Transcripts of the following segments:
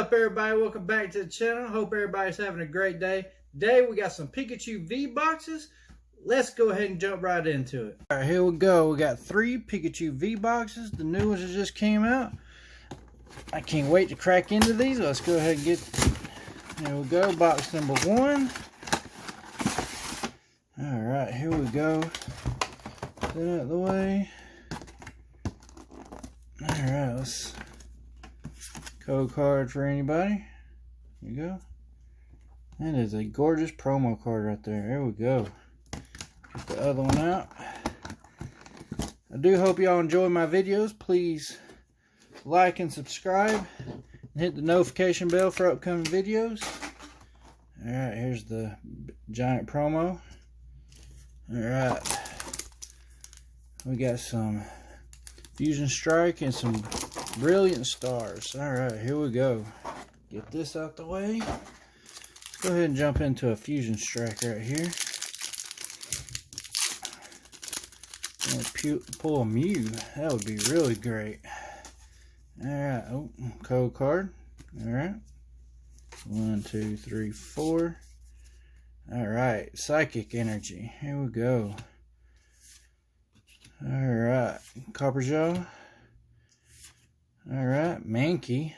up, everybody? Welcome back to the channel. Hope everybody's having a great day. Today we got some Pikachu V boxes. Let's go ahead and jump right into it. All right, here we go. We got 3 Pikachu V boxes. The new ones that just came out. I can't wait to crack into these. Let's go ahead and get. Here we go. Box number 1. All right, here we go. Get that out of the way. All right, let's. Code card for anybody. There you go. That is a gorgeous promo card right there. There we go. Get the other one out. I do hope y'all enjoy my videos. Please like and subscribe and hit the notification bell for upcoming videos. Alright, here's the giant promo. Alright. We got some Fusion Strike and some Brilliant Stars. Alright, here we go. Get this out the way. Let's go ahead and jump into a Fusion Strike right here. Pull a Mew. That would be really great. Alright, oh, code card. Alright. 1, 2, 3, 4. Alright, Psychic Energy. Here we go. Alright, Copper Jaw. Alright, Mankey.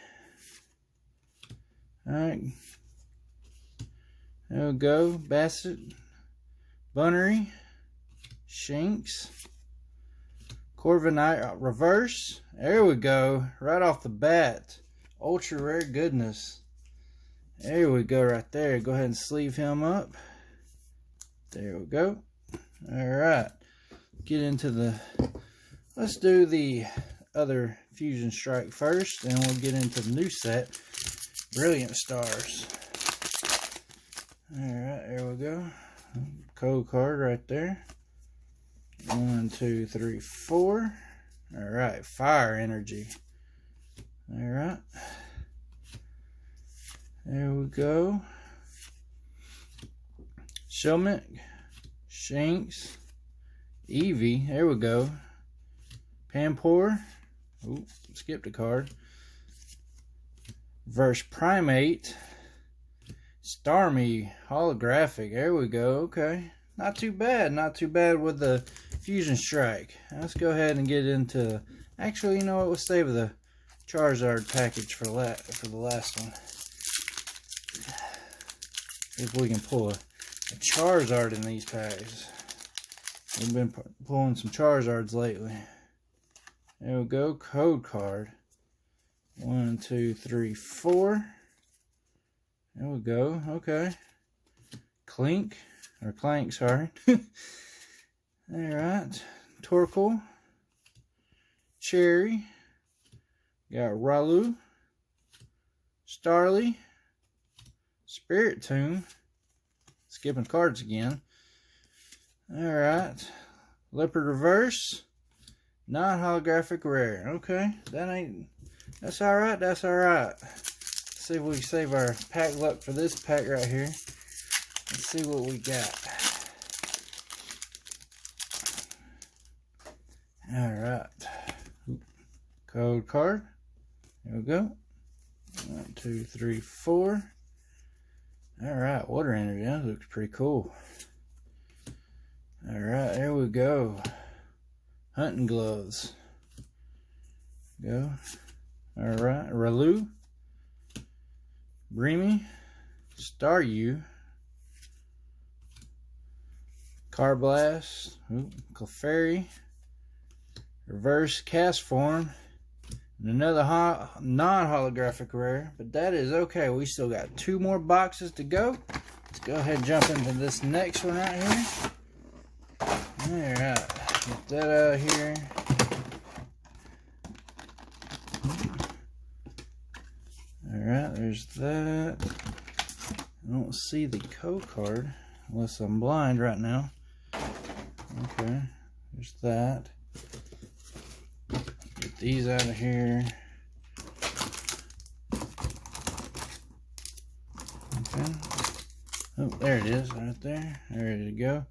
Alright. There we go. Bassett. Bunnery. Shanks. Corviknight reverse. There we go. Right off the bat. Ultra rare goodness. There we go right there. Go ahead and sleeve him up. There we go. Alright. Get into the. Let's do the other Fusion Strike first, and we'll get into the new set, Brilliant Stars. Alright, there we go. Code card right there. 1, 2, 3, 4. Alright, Fire Energy. Alright. There we go. Shelmet. Shanks. Eevee. There we go. Pampor. Ooh, skipped a card. Verse Primate. Starmie holographic. There we go. Okay. Not too bad. Not too bad with the Fusion Strike. Let's go ahead and get into. Actually, you know what? We'll save the Charizard package for the last one. If we can pull a Charizard in these packs. We've been pulling some Charizards lately. There we go. Code card. 1, 2, 3, 4. There we go. Okay. Clank. Or Clank, sorry. Alright. Torkoal. Cherry. Got Ralu. Starly. Spirit Tomb. Skipping cards again. Alright. Leopard Reverse. Non-holographic rare. Okay. That's alright. That's alright. Let's see if we can save our pack luck for this pack right here. Let's see what we got. Alright. Code card. There we go. 1, 2, 3, 4. Alright. Water Energy. That looks pretty cool. Alright. There we go. Hunting Gloves. Go. Alright. Ralu. Breamy. Staryu. Carblast. Clefairy. Reverse Cast Form. And another non-holographic rare. But that is okay. We still got 2 more boxes to go. Let's go ahead and jump into this next one right here. Alright. Get that out of here. Alright, there's that. I don't see the code card unless I'm blind right now. Okay, there's that. Get these out of here. Okay. Oh, there it is, right there. Ready to go.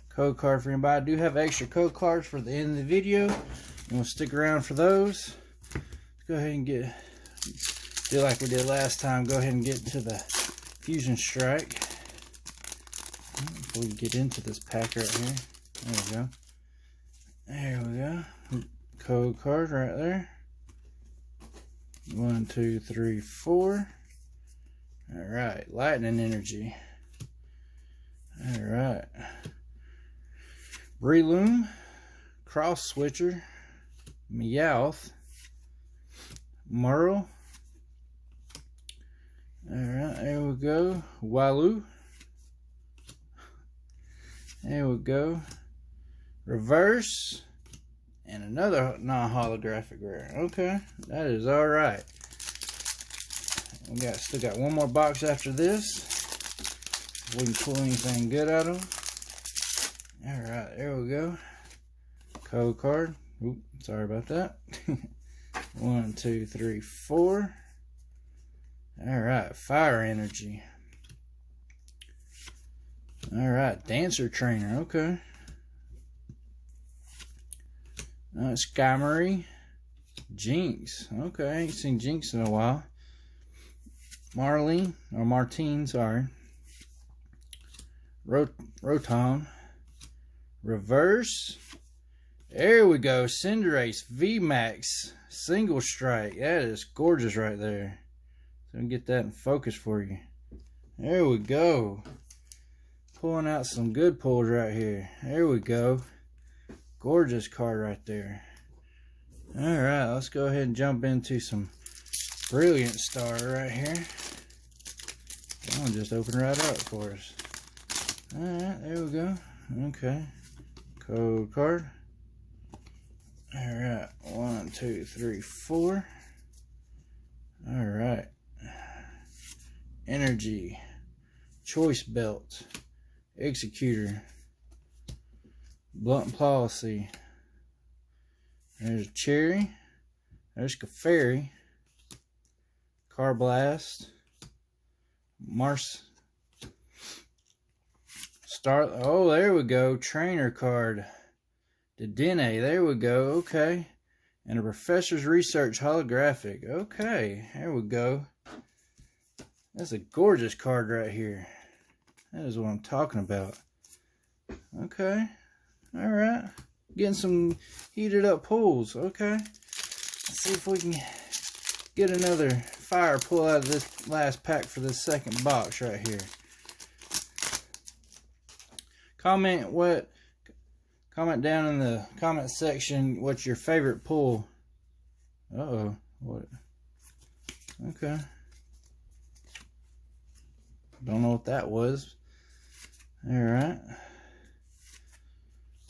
Code card for anybody. I do have extra code cards for the end of the video. And we'll stick around for those. Let's go ahead and get do like we did last time. Go ahead and get to the Fusion Strike. Before we get into this pack right here. There we go. There we go. Code card right there. 1, 2, 3, 4. Alright, Lightning Energy. Alright. Breloom, Cross Switcher, Meowth, Merle. Alright, there we go. Waloo. There we go. Reverse. And another non-holographic rare. Okay, that is alright. We still got one more box after this. We can pull anything good out of them. Alright, there we go. Code card. Oop, sorry about that. 1, 2, 3, 4. Alright, Fire Energy. Alright, Dancer Trainer. Okay. Skymarie, Jinx. Okay, I ain't seen Jinx in a while. Martine, sorry. Rotom. Reverse. There we go. Cinderace VMAX Single Strike. That is gorgeous right there. So let me get that in focus for you. There we go. Pulling out some good pulls right here. There we go. Gorgeous card right there. Alright, let's go ahead and jump into some Brilliant Star right here. I'm gonna just open right up for us. Alright, there we go. Okay. Code card. Alright, 1, 2, 3, 4. Alright. Energy. Choice Belt. Executor. Blunt Policy. There's Cherry. There's Clefairy. Carblast. Oh, there we go. Trainer card. Dedenne. There we go. Okay. And a Professor's Research holographic. Okay. There we go. That's a gorgeous card right here. That is what I'm talking about. Okay. Alright. Getting some heated up pulls. Okay. Let's see if we can get another fire pull out of this last pack for this second box right here. Comment down in the comment section what's your favorite pull. Uh-oh. What? Okay. Don't know what that was. Alright.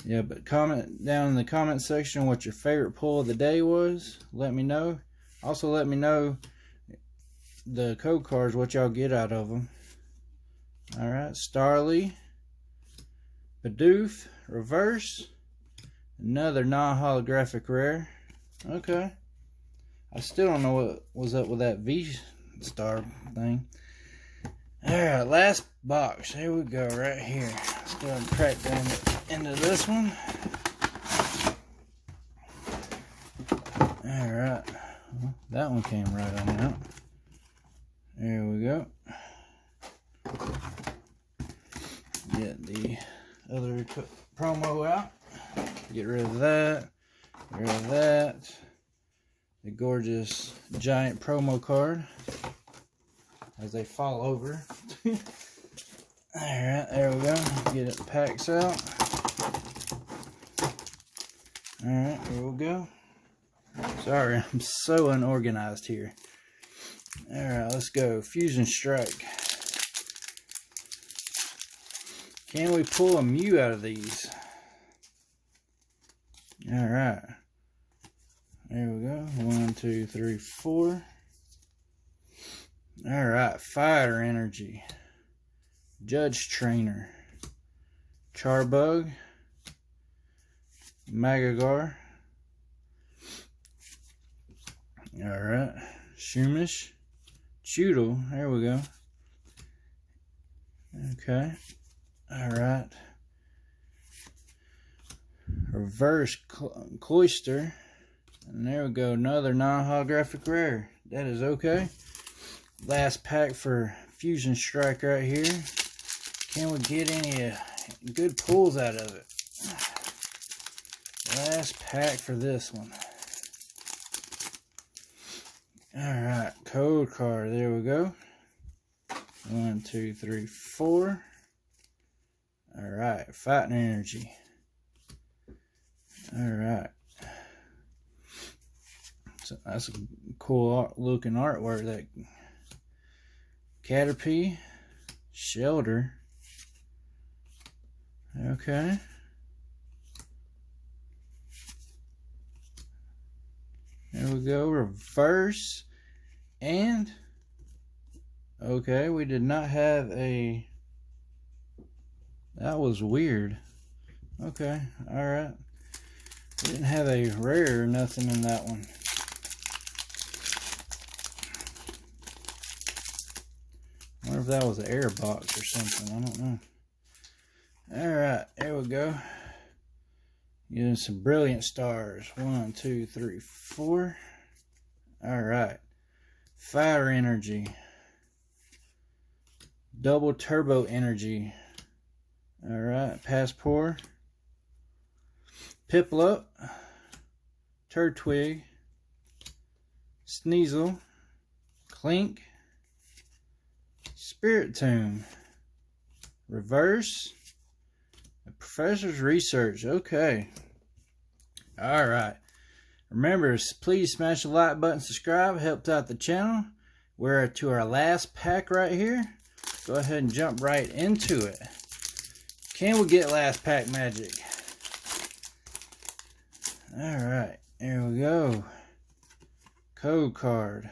Yeah, but comment down in the comment section what your favorite pull of the day was. Let me know. Also, let me know the code cards, what y'all get out of them. Alright, Starly, Bidoof, Reverse, another non-holographic rare. Okay. I still don't know what was up with that V-Star thing. Alright, last box. Here we go, right here. Let's go ahead and crack down into this one. Alright. Well, that one came right on out. There we go. Get the other promo out. Get rid of that. Get rid of that. The gorgeous giant promo card. As they fall over. Alright, there we go. Get it packs out. Alright, here we go. Sorry, I'm so unorganized here. Alright, let's go. Fusion Strike. Can we pull a Mew out of these? Alright. There we go. 1, 2, 3, 4. Alright, Fire Energy. Judge Trainer. Charbug. Magagar. Alright. Shumish. Choodle. There we go. Okay. Alright. Reverse Cloyster. And there we go. Another non-holographic rare. That is okay. Last pack for Fusion Strike right here. Can we get any good pulls out of it? Last pack for this one. Alright, code card. There we go. 1, 2, 3, 4. Alright, Fighting Energy. Alright. So that's a cool looking artwork. That Caterpie, Shelter. Okay. There we go. Reverse. And okay, we did not have a... That was weird. Okay, alright. We didn't have a rare or nothing in that one. I wonder if that was an air box or something. I don't know. Alright, there we go. Using some Brilliant Stars. 1, 2, 3, 4. Alright. Fire Energy. Double Turbo Energy. Alright. Passport. Piplup. Turtwig. Sneasel. Clink. Spiritomb. Reverse. Professor's Research. Okay. Alright. Remember, please smash the like button, subscribe. It helps out the channel. We're to our last pack right here. Go ahead and jump right into it. Can we get last pack magic? Alright. There we go. Code card.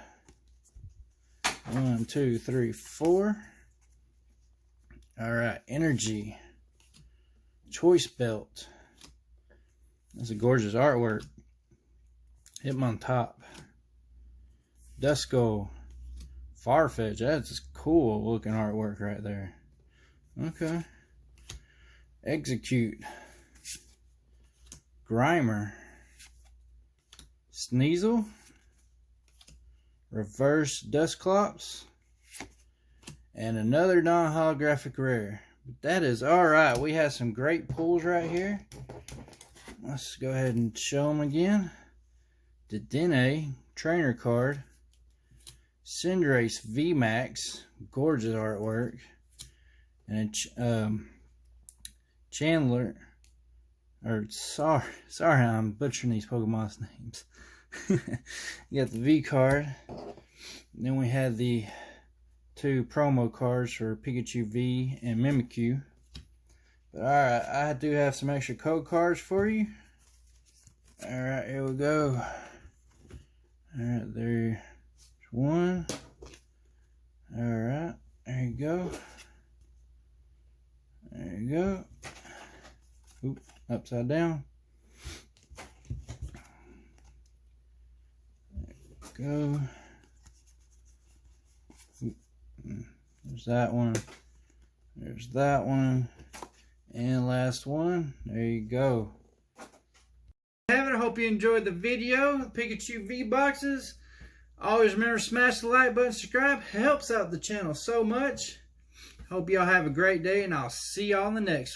1, 2, 3, 4. Alright. Energy. Choice Belt. That's a gorgeous artwork. Hitmontop. Duskull. Farfetch. That's cool looking artwork right there. Okay. Execute. Grimer. Sneasel. Reverse Dusclops. And another non-holographic rare. That is alright. We have some great pulls right here. Let's go ahead and show them again. Dedenne trainer card. Cinderace VMAX. Gorgeous artwork. And Chandler. Or sorry I'm butchering these Pokemon's names. You got the V card. Then we had the 2 promo cards for Pikachu V and Mimikyu. But alright, I do have some extra code cards for you. Alright, here we go. Alright, there's one. Alright, there you go. There you go. Oop, upside down. There you go. There's that one. There's that one. And last one. There you go. I hope you enjoyed the video. Pikachu V boxes. Always remember, smash the like button, subscribe. It helps out the channel so much. Hope y'all have a great day, and I'll see y'all in the next one.